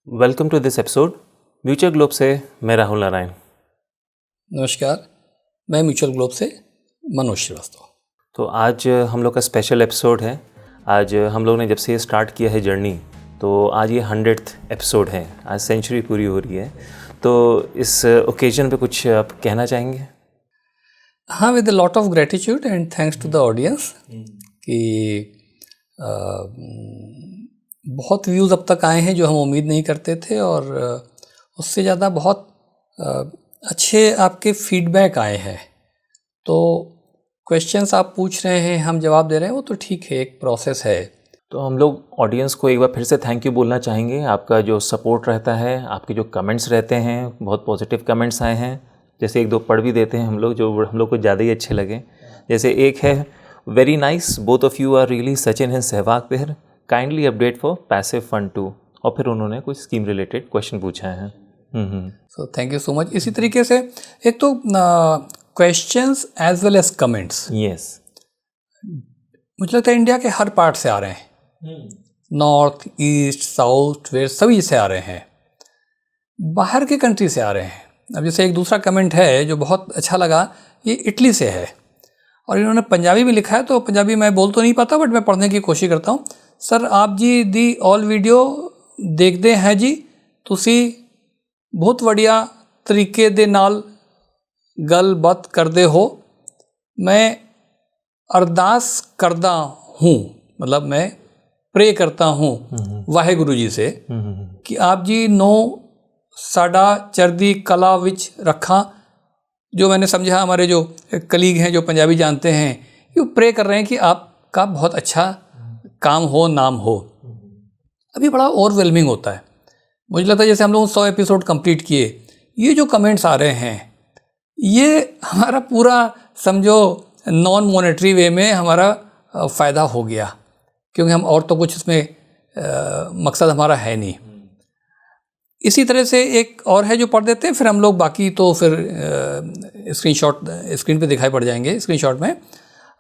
Welcome to this episode. Mutual globe से मैं राहुल नारायण। नमस्कार, मैं म्यूचुअल ग्लोब से मनोज श्रीवास्तव। तो आज हम लोग का स्पेशल एपिसोड है। आज हम लोग ने जब से ये स्टार्ट किया है जर्नी, तो आज ये 100th एपिसोड है। आज सेंचुरी पूरी हो रही है, तो इस ओकेजन पे कुछ आप कहना चाहेंगे? हाँ, with lot of gratitude and thanks to the audience कि बहुत व्यूज़ अब तक आए हैं जो हम उम्मीद नहीं करते थे, और उससे ज़्यादा बहुत अच्छे आपके फीडबैक आए हैं। तो क्वेश्चंस आप पूछ रहे हैं, हम जवाब दे रहे हैं, वो तो ठीक है, एक प्रोसेस है। तो हम लोग ऑडियंस को एक बार फिर से थैंक यू बोलना चाहेंगे। आपका जो सपोर्ट रहता है, आपके जो कमेंट्स रहते हैं, बहुत पॉजिटिव कमेंट्स आए हैं। जैसे एक दो पढ़ भी देते हैं हम लोग, जो हम लोग को ज़्यादा ही अच्छे लगे। जैसे एक है, very nice, both of you are really Sachin and Sehwag पेहर, kindly update for passive fund too. और फिर उन्होंने कुछ स्कीम रिलेटेड क्वेश्चन पूछा है। So thank you so much. इसी तरीके से एक तो questions as well as comments, yes, मुझे लगता है इंडिया के हर पार्ट से आ रहे हैं। नॉर्थ, ईस्ट, साउथ, वेस्ट, सभी से आ रहे हैं, बाहर के कंट्री से आ रहे हैं। अब जैसे एक दूसरा कमेंट है जो बहुत अच्छा लगा, ये इटली से है और इन्होंने पंजाबी में लिखा है। तो पंजाबी मैं बोल तो नहीं पाता, बट मैं पढ़ने की कोशिश करता हूँ। सर आप जी दी ऑल वीडियो देखते हैं जी, तुसी बहुत बढ़िया तरीके दे नाल गलबात करते हो। मैं अरदास करदा हूँ, मतलब मैं प्रे करता हूँ वाहेगुरु जी से कि आप जी नो साडा चरदी कला विच रखा। जो मैंने समझा, हमारे जो कलीग हैं जो पंजाबी जानते हैं, ये प्रे कर रहे हैं कि आपका बहुत अच्छा काम हो, नाम हो। अभी बड़ा ओवरवेलमिंग होता है, मुझे लगता है जैसे हम लोग 100 एपिसोड कंप्लीट किए, ये जो कमेंट्स आ रहे हैं, ये हमारा पूरा समझो नॉन मॉनेटरी वे में हमारा फ़ायदा हो गया, क्योंकि हम और तो कुछ इसमें मकसद हमारा है नहीं। इसी तरह से एक और है जो पढ़ देते हैं, फिर हम लोग बाकी तो फिर स्क्रीनशॉट स्क्रीन पे दिखाई पड़ जाएंगे स्क्रीनशॉट में।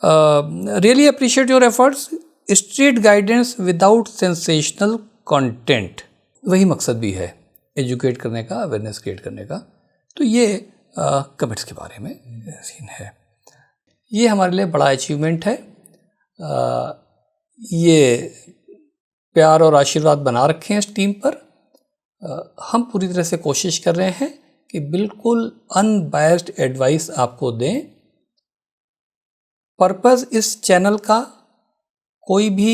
Really appreciate your efforts, straight guidance without sensational content. वही मकसद भी है, एजुकेट करने का, अवेयरनेस क्रिएट करने का। तो ये कमेंट्स के बारे में सीन है। ये हमारे लिए बड़ा अचीवमेंट है। ये प्यार और आशीर्वाद बना रखे हैं इस टीम पर। हम पूरी तरह से कोशिश कर रहे हैं कि बिल्कुल अनबायस्ड एडवाइस आपको दें। पर्पस इस चैनल का कोई भी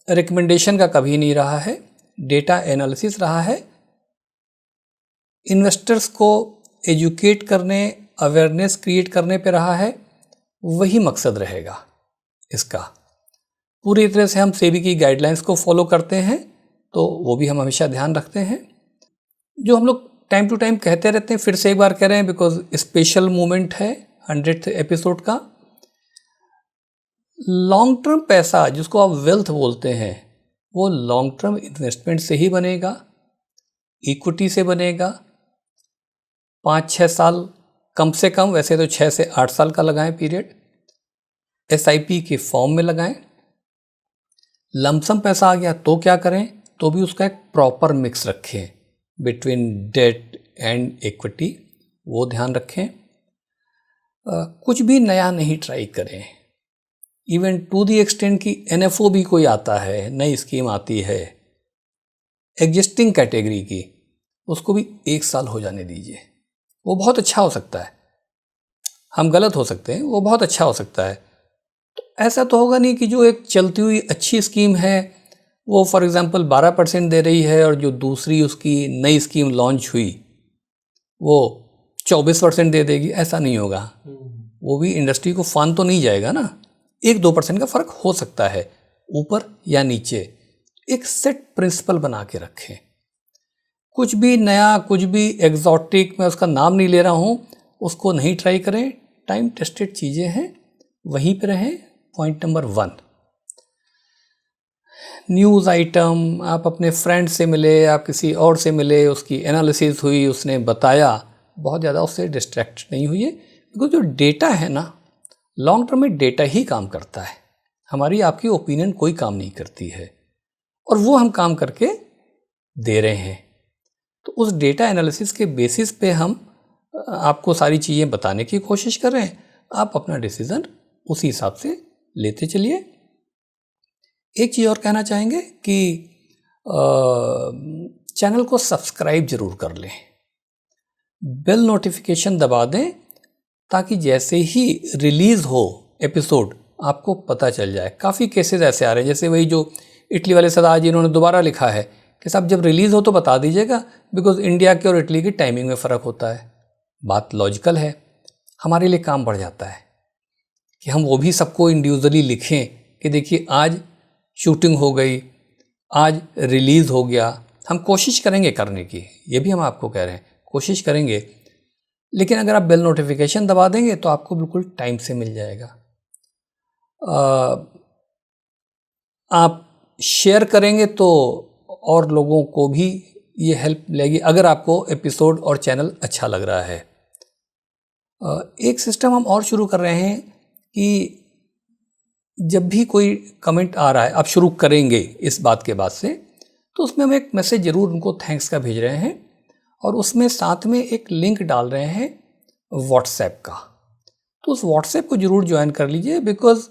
रिकमेंडेशन का कभी नहीं रहा है, डेटा एनालिसिस रहा है। इन्वेस्टर्स को एजुकेट करने, अवेयरनेस क्रिएट करने पे रहा है, वही मकसद रहेगा इसका। पूरी तरह से हम सेबी की गाइडलाइंस को फॉलो करते हैं, तो वो भी हम हमेशा ध्यान रखते हैं। जो हम लोग टाइम टू टाइम कहते रहते हैं, फिर से एक बार कह रहे हैं, बिकॉज स्पेशल मोमेंट है 100th एपिसोड का। लॉन्ग टर्म पैसा जिसको आप वेल्थ बोलते हैं, वो लॉन्ग टर्म इन्वेस्टमेंट से ही बनेगा, इक्विटी से बनेगा। 5-6 साल कम से कम, वैसे तो 6 से 8 साल का लगाएं पीरियड, SIP के फॉर्म में लगाएं। लमसम पैसा आ गया तो क्या करें, तो भी उसका एक प्रॉपर मिक्स रखें बिटवीन डेट एंड इक्विटी, वो ध्यान रखें। कुछ भी नया नहीं ट्राई करें, इवन टू दी एक्सटेंट की NFO भी कोई आता है, नई स्कीम आती है एग्जिस्टिंग कैटेगरी की, उसको भी 1 साल हो जाने दीजिए। वो बहुत अच्छा हो सकता है, हम गलत हो सकते हैं, वो बहुत अच्छा हो सकता है। तो ऐसा तो होगा नहीं कि जो एक चलती हुई अच्छी स्कीम है वो फॉर एग्जांपल 12% दे रही है, और जो दूसरी उसकी नई स्कीम लॉन्च हुई वो 24% दे देगी। ऐसा नहीं होगा, वो भी इंडस्ट्री को फान तो नहीं जाएगा ना। 1-2% का फ़र्क हो सकता है ऊपर या नीचे। एक सेट प्रिंसिपल बना के रखें। कुछ भी नया, कुछ भी एग्जॉटिक, मैं उसका नाम नहीं ले रहा हूँ, उसको नहीं ट्राई करें। टाइम टेस्टेड चीज़ें हैं, वहीं पे रहें। पॉइंट नंबर 1, न्यूज़ आइटम, आप अपने फ्रेंड से मिले, आप किसी और से मिले, उसकी एनालिसिस हुई, उसने बताया, बहुत ज़्यादा उससे डिस्ट्रैक्ट नहीं हुई है। बिकॉज जो डेटा है ना, लॉन्ग टर्म में डेटा ही काम करता है, हमारी आपकी ओपिनियन कोई काम नहीं करती है। और वो हम काम करके दे रहे हैं। तो उस डेटा एनालिसिस के बेसिस पे हम आपको सारी चीज़ें बताने की कोशिश कर रहे हैं। आप अपना डिसीज़न उसी हिसाब से लेते चलिए। एक चीज़ और कहना चाहेंगे कि चैनल को सब्सक्राइब जरूर कर लें, बेल नोटिफिकेशन दबा दें, ताकि जैसे ही रिलीज़ हो एपिसोड आपको पता चल जाए। काफ़ी केसेस ऐसे आ रहे हैं, जैसे वही जो इटली वाले सरदार जी इन्होंने दोबारा लिखा है कि साहब जब रिलीज़ हो तो बता दीजिएगा, बिकॉज इंडिया की और इटली की टाइमिंग में फ़र्क होता है। बात लॉजिकल है, हमारे लिए काम बढ़ जाता है कि हम वो भी सबको इंडिविजुअली लिखें कि देखिए आज शूटिंग हो गई, आज रिलीज़ हो गया। हम कोशिश करेंगे करने की, ये भी हम आपको कह रहे हैं, कोशिश करेंगे। लेकिन अगर आप बेल नोटिफिकेशन दबा देंगे तो आपको बिल्कुल टाइम से मिल जाएगा। आप शेयर करेंगे तो और लोगों को भी ये हेल्प मिलेगी, अगर आपको एपिसोड और चैनल अच्छा लग रहा है। एक सिस्टम हम और शुरू कर रहे हैं कि जब भी कोई कमेंट आ रहा है, आप शुरू करेंगे इस बात के बाद से, तो उसमें हम एक मैसेज ज़रूर उनको थैंक्स का भेज रहे हैं, और उसमें साथ में एक लिंक डाल रहे हैं व्हाट्सएप का। तो उस व्हाट्सएप को ज़रूर ज्वाइन कर लीजिए, बिकॉज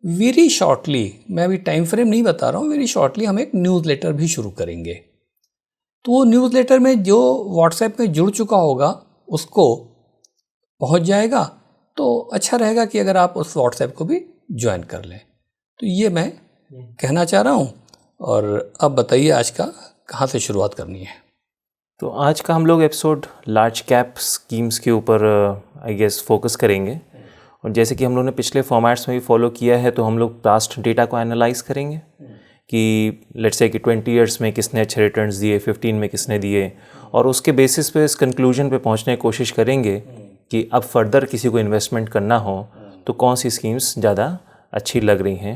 वेरी शॉर्टली, मैं अभी टाइम फ्रेम नहीं बता रहा हूँ, वेरी शॉर्टली हम एक न्यूज़लेटर भी शुरू करेंगे। तो वो न्यूज़लेटर में जो व्हाट्सएप में जुड़ चुका होगा उसको पहुँच जाएगा। तो अच्छा रहेगा कि अगर आप उस व्हाट्सएप को भी ज्वाइन कर लें। तो ये मैं कहना चाह रहा हूँ। और अब बताइए आज का कहाँ से शुरुआत करनी है। तो आज का हम लोग एपिसोड लार्ज कैप स्कीम्स के ऊपर आई गेस फोकस करेंगे। और जैसे कि हम लोगों ने पिछले फॉर्मेट्स में भी फॉलो किया है, तो हम लोग पास्ट डेटा को एनालाइज करेंगे कि लेट्स से कि 20 ईयर्स में किसने अच्छे रिटर्न्स दिए, 15 में किसने दिए, और उसके बेसिस पे इस कंक्लूजन पे पहुंचने की कोशिश करेंगे कि अब फर्दर किसी को इन्वेस्टमेंट करना हो तो कौन सी स्कीम्स ज़्यादा अच्छी लग रही हैं।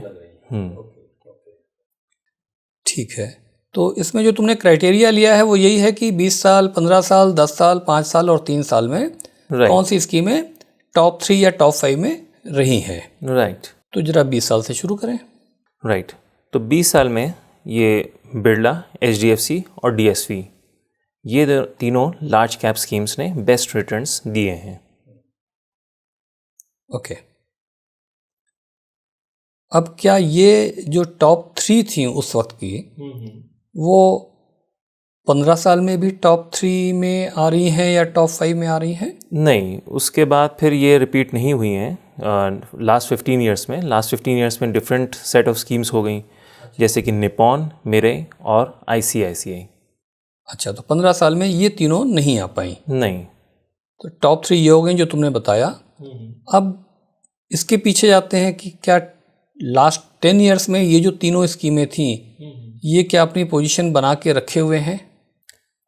ठीक है, तो इसमें जो तुमने क्राइटेरिया लिया है वो यही है कि 20 साल, 15 साल, 10 साल, 5 साल और 3 साल में कौन सी स्कीमें टॉप 3 या टॉप 5 में रही हैं। राइट। तो जरा 20 साल से शुरू करें। राइट। तो 20 साल में ये बिरला, HDFC और DSV, ये तीनों लार्ज कैप स्कीम्स ने बेस्ट रिटर्न्स दिए हैं। ओके। अब क्या ये जो टॉप 3 थी उस वक्त की, वो 15 साल में भी टॉप 3 में आ रही हैं या टॉप 5 में आ रही हैं? नहीं, उसके बाद फिर ये रिपीट नहीं हुई हैं लास्ट 15 ईयर्स में। लास्ट 15 ईयर्स में डिफरेंट सेट ऑफ स्कीम्स हो गई, जैसे कि निपॉन, मिरेई और ICICI। अच्छा, तो 15 साल में ये तीनों नहीं आ पाई? नहीं। तो टॉप 3 ये हो गई जो तुमने बताया। अब इसके पीछे जाते हैं कि क्या लास्ट 10 ईयर्स में ये जो तीनों स्कीमें थी, ये क्या अपनी पोजीशन बना के रखे हुए हैं?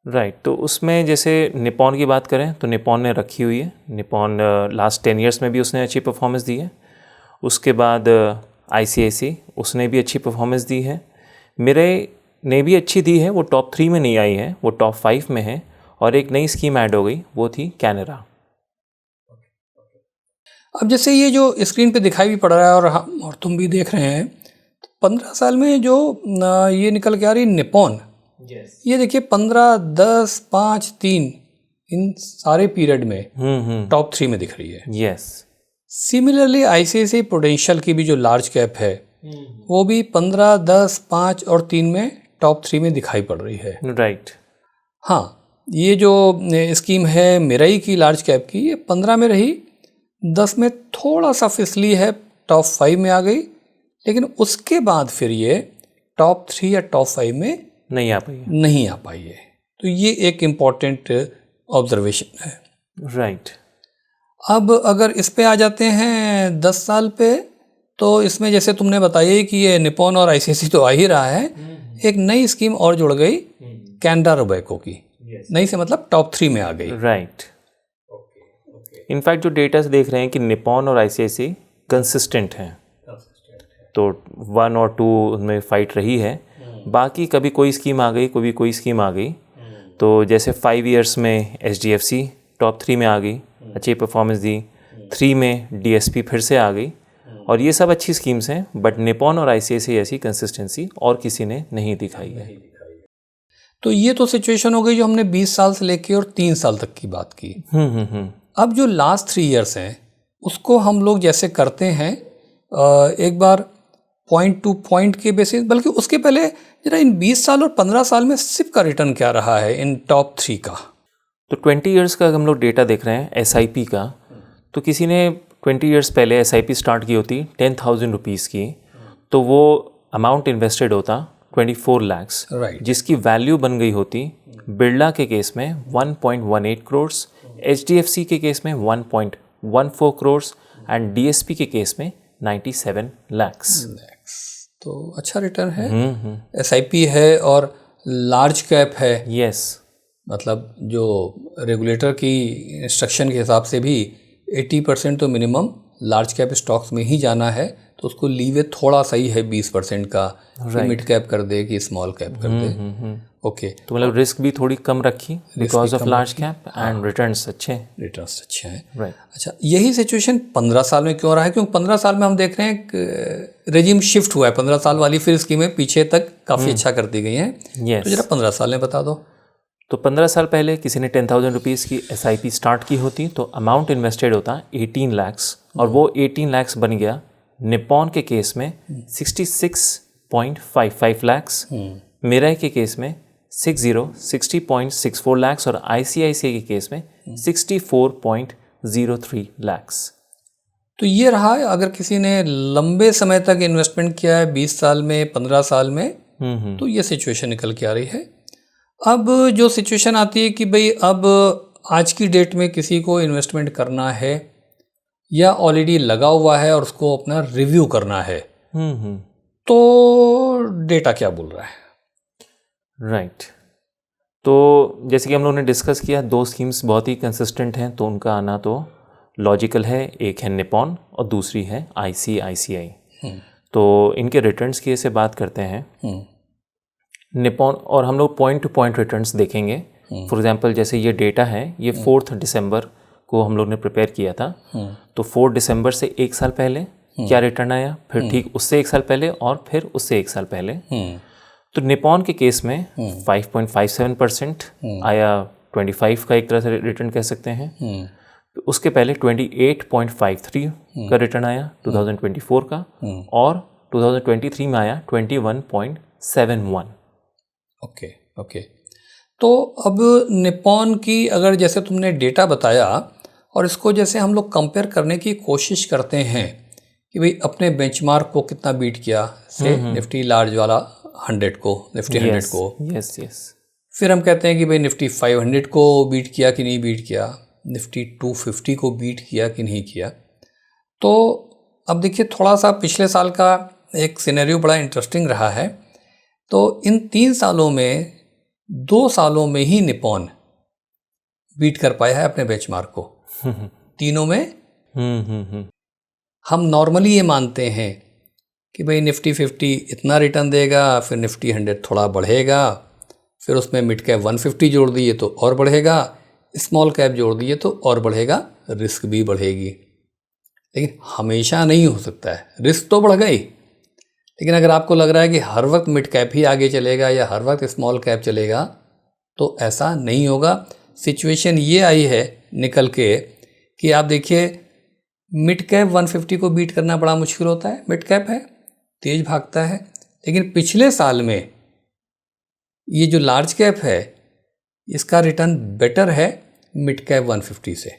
राइट। तो उसमें जैसे निपॉन की बात करें तो निपॉन ने रखी हुई है। निपॉन लास्ट 10 ईयर्स में भी उसने अच्छी परफॉर्मेंस दी है। उसके बाद ICICI, उसने भी अच्छी परफॉर्मेंस दी है। मिरेई ने भी अच्छी दी है, वो टॉप 3 में नहीं आई है, वो टॉप 5 में है। और एक नई स्कीम ऐड हो गई, वो थी कैनरा। अब जैसे ये जो स्क्रीन पे दिखाई भी पड़ रहा है और तुम भी देख रहे हैं, 15 साल में जो ये निकल के आ रही निपॉन, ये देखिए 15, 10, 5, 3, इन सारे पीरियड में टॉप 3 में दिख रही है। यस। सिमिलरली ICICI प्रूडेंशियल की भी जो लार्ज कैप है, वो भी 15, 10, 5 और 3 में टॉप 3 में दिखाई पड़ रही है। राइट। हाँ, ये जो स्कीम है मिरेई की लार्ज कैप की, ये 15 में रही, 10 में थोड़ा सा फिसली है, टॉप 5 में आ गई, लेकिन उसके बाद फिर ये टॉप 3 या टॉप 5 में नहीं आ पाई है। तो ये एक इम्पॉर्टेंट ऑब्जर्वेशन है। राइट। अब अगर इस पे आ जाते हैं 10 साल पे, तो इसमें जैसे तुमने बताया कि ये निपॉन और ICICI तो आ ही रहा है, एक नई स्कीम और जुड़ गई, कैनरा रोबेको की। नई से मतलब टॉप 3 में आ गई। राइट। इनफैक्ट जो डेटा से देख रहे हैं कि निपॉन और ICICI कंसिस्टेंट हैं, तो 1 और 2 उनमें फाइट रही है। बाकी कभी कोई स्कीम आ गई, कभी कोई स्कीम आ गई। तो जैसे 5 ईयर्स में HDFC टॉप 3 में आ गई, अच्छी परफॉर्मेंस दी। 3 में DSP फिर से आ गई, और ये सब अच्छी स्कीम्स हैं, बट निपॉन और ICICI ऐसी कंसिस्टेंसी और किसी ने नहीं दिखाई है। तो ये तो सिचुएशन हो गई जो हमने 20 साल से लेके और 3 साल तक की बात की। अब जो लास्ट 3 इयर्स हैं उसको हम लोग जैसे करते हैं एक बार पॉइंट टू पॉइंट के बेसिस, बल्कि उसके पहले जरा इन 20 साल और 15 साल में सिप का रिटर्न क्या रहा है इन टॉप 3 का। तो 20 इयर्स का हम लोग डेटा देख रहे हैं SIP का, तो किसी ने 20 इयर्स पहले SIP स्टार्ट की होती 10,000 रुपीज़ की, तो वो अमाउंट इन्वेस्टेड होता 24 lakhs, राइट, जिसकी वैल्यू बन गई होती बिरला के केस में 1.18 करोड़, HDFC के केस में 1.14 करोड़ एंड DSP के केस में 97 lakhs। तो अच्छा रिटर्न है। SIP है और लार्ज कैप है। यस, मतलब जो रेगुलेटर की इंस्ट्रक्शन के हिसाब से भी 80% तो मिनिमम लार्ज कैप स्टॉक्स में ही जाना है, तो उसको लीवे थोड़ा सही है 20% का, मिड कैप कर दे कि स्मॉल कैप कर दे। ओके, तो मतलब रिस्क भी थोड़ी कम रखी because of large cap and returns अच्छे हैं। रिटर्न्स अच्छे हैं, राइट। अच्छा, यही सिचुएशन 15 साल में क्यों रहा है? क्योंकि 15 साल में हम देख रहे हैं रेजिम शिफ्ट हुआ है। 15 साल वाली फिर स्कीमें पीछे तक काफ़ी अच्छा करती गई हैं। Yes. तो जरा 15 साल में बता दो। तो 15 साल पहले किसी ने 10,000 रुपीज़ की SIP स्टार्ट की होती तो अमाउंट इन्वेस्टेड होता 18 lakhs, और वो 18 lakhs बन गया निपॉन के केस में 66.55 lakhs, मिराई के केस में 60.64 lakhs और ICICI के केस में 64.03 lakhs। तो ये रहा, अगर किसी ने लंबे समय तक इन्वेस्टमेंट किया है 20 साल में, 15 साल में, तो ये सिचुएशन निकल के आ रही है। अब जो सिचुएशन आती है कि भाई अब आज की डेट में किसी को इन्वेस्टमेंट करना है या ऑलरेडी लगा हुआ है और उसको अपना रिव्यू करना है, तो डेटा क्या बोल रहा है? राइट। तो जैसे कि हम लोगों ने डिस्कस किया, 2 स्कीम्स बहुत ही कंसिस्टेंट हैं, तो उनका आना तो लॉजिकल है। एक है निपॉन और दूसरी है ICICI। तो इनके रिटर्न्स की ऐसे बात करते हैं निपॉन, और हम लोग पॉइंट टू पॉइंट रिटर्न्स देखेंगे। फॉर एग्जांपल जैसे ये डेटा है, ये 4 दिसंबर को हम लोग ने प्रिपेयर किया था, तो 4 दिसंबर से 1 साल पहले क्या रिटर्न आया, फिर ठीक उससे 1 साल पहले और फिर उससे 1 साल पहले। तो निपॉन के केस में 5.57% आया, 25 का एक तरह से रिटर्न कह सकते हैं। उसके पहले 28.53 का रिटर्न आया 2024 का, और 2023 में आया 21.71। ओके। तो अब निपॉन की अगर जैसे तुमने डेटा बताया और इसको जैसे हम लोग कंपेयर करने की कोशिश करते हैं कि भाई अपने बेंचमार्क को कितना बीट किया, से निफ्टी लार्ज वाला 100 को, निफ्टी 100 को, यस। फिर हम कहते हैं कि भाई निफ्टी 500 को बीट किया कि नहीं बीट किया, निफ्टी 250 को बीट किया कि नहीं किया। तो अब देखिए, थोड़ा सा पिछले साल का एक सिनेरियो बड़ा इंटरेस्टिंग रहा है। तो इन 3 सालों में 2 सालों में ही निपॉन बीट कर पाया है अपने बेंचमार्क को। तीनों में हम नॉर्मली ये मानते हैं कि भाई निफ्टी 50 इतना रिटर्न देगा, फिर निफ्टी 100 थोड़ा बढ़ेगा, फिर उसमें मिड कैप 150 जोड़ दिए तो और बढ़ेगा, स्मॉल कैप जोड़ दिए तो और बढ़ेगा, रिस्क भी बढ़ेगी। लेकिन हमेशा नहीं हो सकता है, रिस्क तो बढ़ गई, लेकिन अगर आपको लग रहा है कि हर वक्त मिड कैप ही आगे चलेगा या हर वक्त स्मॉल कैप चलेगा, तो ऐसा नहीं होगा। सिचुएशन ये आई है निकल के कि आप देखिए, मिड कैप 150 को बीट करना बड़ा मुश्किल होता है। मिड कैप है, तेज भागता है, लेकिन पिछले साल में ये जो लार्ज कैप है इसका रिटर्न बेटर है मिड कैप 150 से।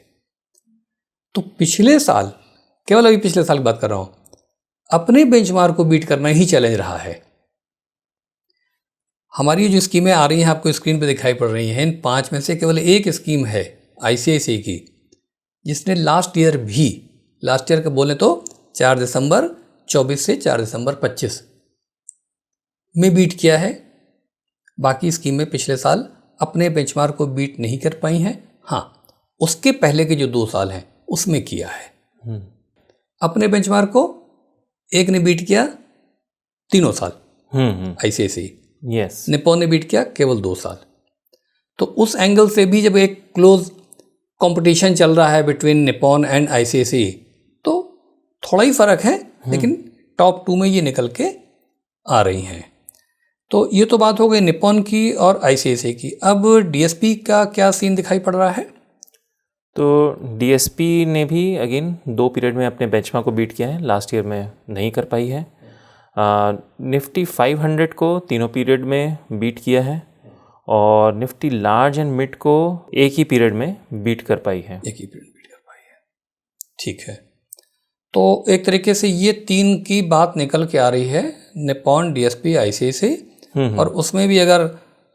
तो पिछले साल, केवल अभी पिछले साल की बात कर रहा हूँ, अपने बेंचमार्क को बीट करना ही चैलेंज रहा है। हमारी जो स्कीमें आ रही हैं आपको स्क्रीन पे दिखाई पड़ रही हैं, इन 5 में से केवल एक स्कीम है ICICI की, जिसने लास्ट ईयर का बोले तो 4 दिसंबर 24 से 4 दिसंबर 25 में बीट किया है। बाकी स्कीमें पिछले साल अपने बेंचमार्क को बीट नहीं कर पाई हैं। हाँ, उसके पहले के जो 2 साल हैं उसमें किया है। अपने बेंचमार्क को एक ने बीट किया 3 साल, ICICI, यस, निपॉन ने बीट किया केवल 2 साल। तो उस एंगल से भी जब एक क्लोज कंपटीशन चल रहा है बिटवीन निपॉन एंड ICICI, तो थोड़ा ही फर्क है, लेकिन टॉप 2 में ये निकल के आ रही हैं। तो ये तो बात हो गई निप्पॉन की और आईसीआईसीआई की। अब डीएसपी का क्या सीन दिखाई पड़ रहा है? तो डीएसपी ने भी अगेन 2 पीरियड में अपने बेंचमार्क को बीट किया है, लास्ट ईयर में नहीं कर पाई है। निफ्टी 500 को तीनों पीरियड में बीट किया है और निफ्टी लार्ज एंड मिड को एक ही पीरियड में बीट कर पाई है। एक ही पीरियड बीट कर पाई है, ठीक है। तो एक तरीके से ये 3 की बात निकल के आ रही है, निप्पॉन, डीएसपी, आईसीआईसीआई। और उसमें भी अगर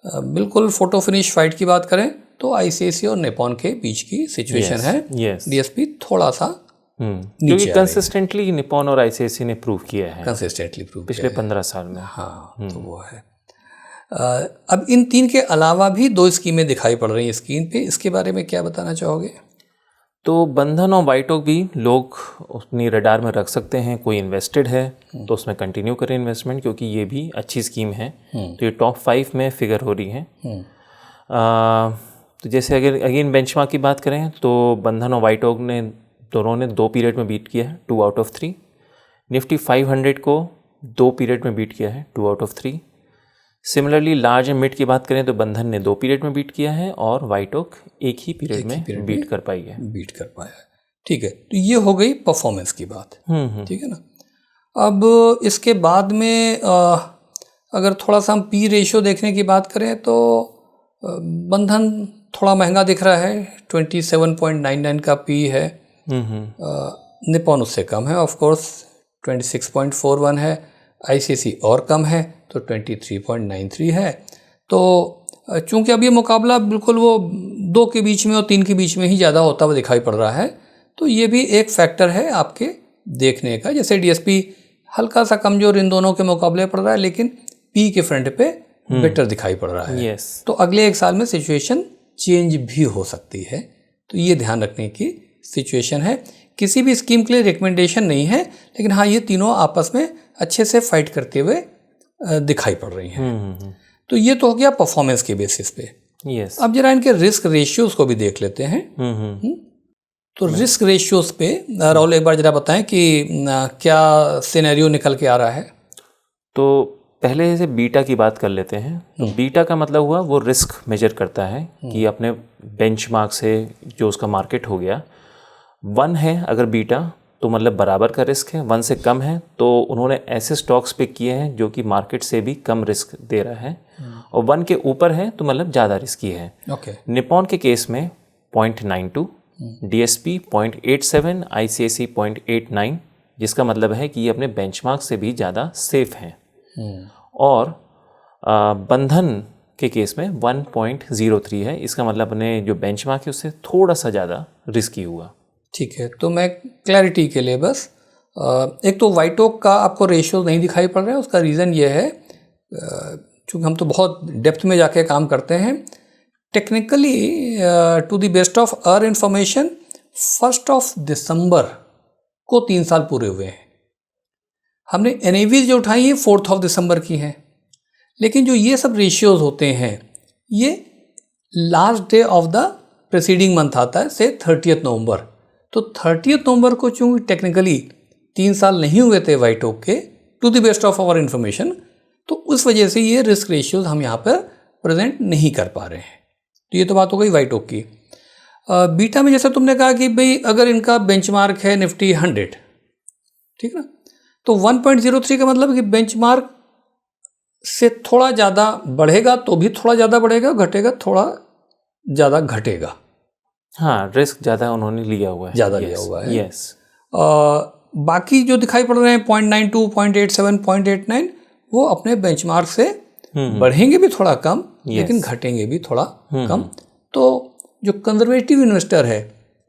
बिल्कुल फोटो फिनिश फाइट की बात करें तो आईसीआईसीआई और निप्पॉन के बीच की सिचुएशन है। डीएसपी थोड़ा सा क्योंकि कंसिस्टेंटली निप्पॉन और आईसीआईसीआई ने प्रूव किया है, कंसिस्टेंटली प्रूव पिछले 15 साल में। हाँ, तो वो है। अब इन 3 के अलावा भी 2 स्कीमें दिखाई पड़ रही हैं स्क्रीन पे, इसके बारे में क्या बताना चाहोगे? तो बंधन और वाइटोक भी लोग अपनी रडार में रख सकते हैं। कोई इन्वेस्टेड है तो उसमें कंटिन्यू करें इन्वेस्टमेंट, क्योंकि ये भी अच्छी स्कीम है। तो ये टॉप 5 में फिगर हो रही है। तो जैसे अगर अगेन बेंचमार्क की बात करें तो बंधन और वाइटोक ने दोनों ने 2 पीरियड में बीट किया है, 2 आउट ऑफ 3। निफ्टी 500 को 2 पीरियड में बीट किया है, 2 out of 3। Similarly large and mid की बात करें तो बंधन ने 2 पीरियड में बीट किया है और वाइटोक एक ही पीरियड में बीट कर पाई है, बीट कर पाया है। ठीक है, तो ये हो गई परफॉर्मेंस की बात। ठीक है ना। अब इसके बाद में अगर थोड़ा सा हम पी रेशियो देखने की बात करें तो बंधन थोड़ा महंगा दिख रहा है, 27.99 का पी है। निप्पॉन उससे कम है, ऑफ कोर्स 26.41 है। आईसीआईसीआई और कम है तो 23.93 है। तो चूंकि अब ये मुकाबला बिल्कुल वो 2 के बीच में और 3 के बीच में ही ज़्यादा होता हुआ दिखाई पड़ रहा है, तो ये भी एक फैक्टर है आपके देखने का। जैसे डीएसपी हल्का सा कमजोर इन दोनों के मुकाबले पड़ रहा है, लेकिन पी के फ्रंट पे बेटर दिखाई पड़ रहा है। तो अगले 1 साल में सिचुएशन चेंज भी हो सकती है, तो ये ध्यान रखने की सिचुएशन है। किसी भी स्कीम के लिए रिकमेंडेशन नहीं है, लेकिन हाँ ये तीनों आपस में अच्छे से फाइट करते हुए दिखाई पड़ रही हैं। तो ये तो हो गया परफॉर्मेंस के बेसिस पे। अब जरा इनके रिस्क रेशियोज को भी देख लेते हैं। तो रिस्क रेशियोज पे राहुल एक बार जरा बताएं कि क्या सिनेरियो निकल के आ रहा है। तो पहले से बीटा की बात कर लेते हैं। तो बीटा का मतलब हुआ वो रिस्क मेजर करता है कि अपने बेंचमार्क से जो उसका मार्केट हो गया 1 है अगर बीटा, तो मतलब बराबर का रिस्क है। 1 से कम है तो उन्होंने ऐसे स्टॉक्स पिक किए हैं जो कि मार्केट से भी कम रिस्क दे रहा है, और 1 के ऊपर है तो मतलब ज़्यादा रिस्की है। निप्पॉन के केस में 0.92, डीएसपी 0.87, आईसीआईसीआई 0.89, जिसका मतलब है कि ये अपने बेंचमार्क से भी ज़्यादा सेफ हैं। और बंधन के केस में 1.03 है, इसका मतलब अपने जो बेंचमार्क है उससे थोड़ा सा ज़्यादा रिस्की हुआ। ठीक है, तो मैं क्लैरिटी के लिए बस एक तो वाइटोक का आपको रेशियो नहीं दिखाई पड़ रहा है। उसका रीज़न ये है चूँकि हम तो बहुत डेप्थ में जाके काम करते हैं। Technically to the best of our information 1 दिसंबर को 3 साल पूरे हुए हैं। हमने एनएवीज जो उठाई हैं 4 दिसंबर की हैं, लेकिन जो ये सब रेशियोज होते हैं ये last day of the preceding month आता है, से 30 नवंबर। तो 30 नवंबर को चूँकि टेक्निकली 3 साल नहीं हुए थे वाइटोक के, to the best of our information, तो उस वजह से ये रिस्क रेशियोज हम यहाँ पर प्रेजेंट नहीं कर पा रहे हैं। तो ये तो बात हो गई वाइटोक की। बीटा में जैसे तुमने कहा कि भाई अगर इनका बेंचमार्क है निफ्टी 100, ठीक ना, तो 1.03 का मतलब कि बेंचमार्क से थोड़ा ज़्यादा बढ़ेगा तो भी थोड़ा ज़्यादा बढ़ेगा, घटेगा थोड़ा ज़्यादा घटेगा। हाँ, रिस्क ज़्यादा उन्होंने लिया हुआ है, ज़्यादा लिया हुआ है। यस। बाकी जो दिखाई पड़ रहे हैं 0.92, 0.87, 0.89 वो अपने बेंचमार्क से बढ़ेंगे भी थोड़ा कम, लेकिन घटेंगे भी थोड़ा कम। तो जो कंजर्वेटिव इन्वेस्टर है,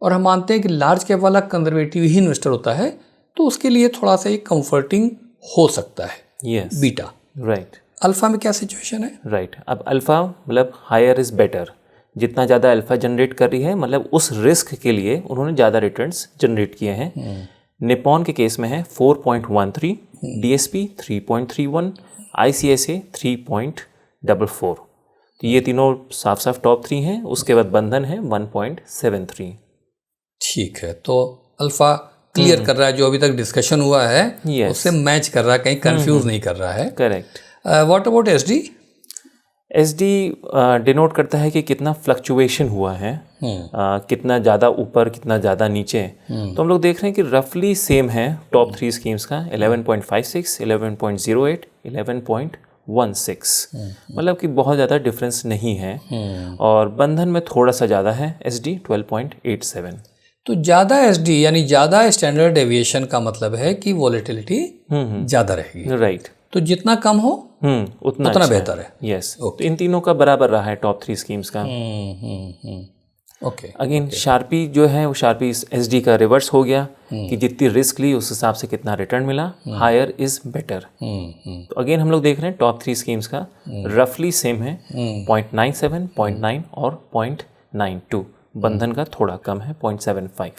और हम मानते हैं कि लार्ज कैप वाला कंजर्वेटिव ही इन्वेस्टर होता है, तो उसके लिए थोड़ा सा ये कंफर्टिंग हो सकता है बीटा। राइट। अल्फा में क्या सिचुएशन है? राइट। अब अल्फा मतलब हायर इज़ बेटर। जितना ज़्यादा अल्फा जनरेट कर रही है मतलब उस रिस्क के लिए उन्होंने ज़्यादा रिटर्न्स जनरेट किए हैं। निप्पॉन के केस में है 4.13, डीएसपी 3.31, आईसीआईसीआई 3.44। तो ये तीनों साफ साफ टॉप 3 हैं। उसके बाद बंधन है 1.73। ठीक है, तो अल्फा क्लियर कर रहा है, जो अभी तक डिस्कशन हुआ है उससे मैच कर रहा है, कहीं कंफ्यूज नहीं कर रहा है। Correct. What about SD? SD denote करता है कि कितना फ्लक्चुएशन हुआ है, कितना ज़्यादा ऊपर कितना ज़्यादा नीचे। तो हम लोग देख रहे हैं कि रफली सेम है टॉप 3 स्कीम्स का, 11.56, 11.08, 11.16, मतलब कि बहुत ज़्यादा डिफरेंस नहीं है। और बंधन में थोड़ा सा ज़्यादा है एसडी 12.87। तो ज़्यादा एसडी यानी ज़्यादा स्टैंडर्ड डेविएशन का मतलब है कि वॉलेटिलिटी ज़्यादा रहेगी। राइट। तो जितना कम हो उतना अच्छा बेहतर है। यस। तो इन तीनों का बराबर रहा है टॉप 3 स्कीम्स का। ओके। अगेन शार्पी जो है वो शार्पी एसडी का रिवर्स हो गया कि जितनी रिस्क ली उस हिसाब से कितना रिटर्न मिला, हायर इज बेटर। तो अगेन हम लोग देख रहे हैं टॉप 3 स्कीम्स का रफली सेम है, 0.97, 0.9 और 0.92। बंधन का थोड़ा कम है, 0.75।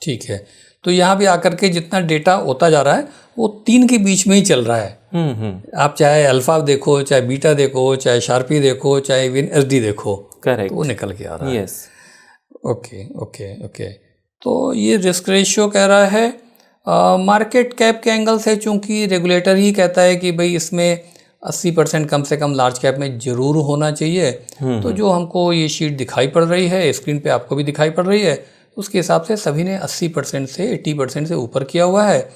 ठीक है। तो यहाँ भी आकर के जितना डेटा होता जा रहा है वो 3 के बीच में ही चल रहा है। आप चाहे अल्फा देखो, चाहे बीटा देखो, चाहे शार्पी देखो, चाहे इवन एसडी देखो, करेक्ट, तो वो निकल के आ रहा है। यस। Okay okay okay. तो ये रिस्क रेशियो कह रहा है मार्केट कैप के एंगल से, चूंकि रेगुलेटर ही कहता है कि भाई इसमें 80% कम से कम लार्ज कैप में ज़रूर होना चाहिए। तो जो हमको ये शीट दिखाई पड़ रही है, स्क्रीन पे आपको भी दिखाई पड़ रही है, उसके हिसाब से सभी ने 80% से 80% से ऊपर किया हुआ है।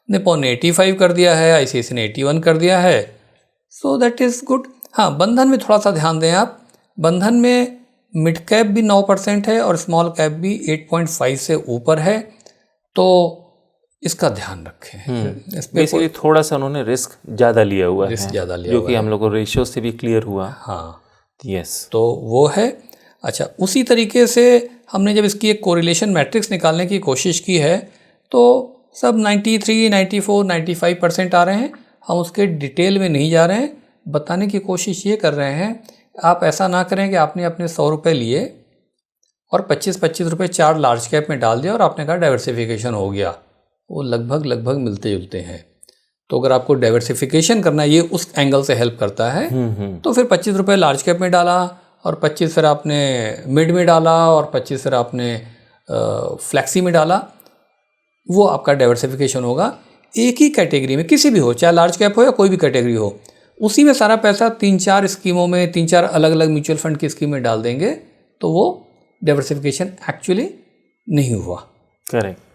निपॉन ने 85 कर दिया है, आईसीआईसी ने 81 कर दिया है। So that is good. हाँ, बंधन में थोड़ा सा ध्यान दें आप। बंधन में मिड कैप भी 9% है और स्मॉल कैप भी 8.5 से ऊपर है, तो इसका ध्यान रखें। इस पे बेसिकली थोड़ा सा उन्होंने रिस्क ज़्यादा लिया हुआ है, ज़्यादा लिया जो कि हम लोग को रेशियो से भी क्लियर हुआ। हाँ, यस। तो वो है। अच्छा, उसी तरीके से हमने जब इसकी एक कोरिलेशन मैट्रिक्स निकालने की कोशिश की है तो सब 93, 94, 95% आ रहे हैं। हम उसके डिटेल में नहीं जा रहे हैं, बताने की कोशिश ये कर रहे हैं आप ऐसा ना करें कि आपने अपने 100 रुपये लिए और 25-25 रुपये 4 लार्ज कैप में डाल दिया और आपने कहा डाइवर्सिफिकेशन हो गया। वो लगभग मिलते जुलते हैं। तो अगर आपको डाइवर्सिफिकेशन करना है, ये उस एंगल से हेल्प करता है, तो फिर 25 रुपये लार्ज कैप में डाला और 25 फिर आपने मिड में डाला और 25 फिर आपने फ्लैक्सी में डाला, वो आपका डाइवर्सिफिकेशन होगा। एक ही कैटेगरी में किसी भी हो, चाहे लार्ज कैप हो या कोई भी कैटेगरी हो, उसी में सारा पैसा 3-4 स्कीमों में, 3-4 अलग अलग म्यूचुअल फंड की स्कीम में डाल देंगे, तो वो डाइवर्सिफिकेशन एक्चुअली नहीं हुआ। करेक्ट।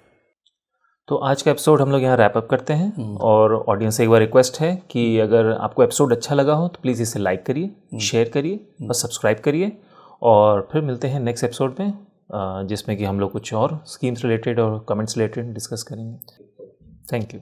तो आज का एपिसोड हम लोग यहाँ रैप अप करते हैं। और ऑडियंस से एक बार रिक्वेस्ट है कि अगर आपको एपिसोड अच्छा लगा हो तो प्लीज़ इसे लाइक करिए, शेयर करिए और सब्सक्राइब करिए। और फिर मिलते हैं नेक्स्ट एपिसोड में, जिसमें कि हम लोग कुछ और स्कीम्स रिलेटेड और कमेंट्स रिलेटेड डिस्कस करेंगे। Thank you.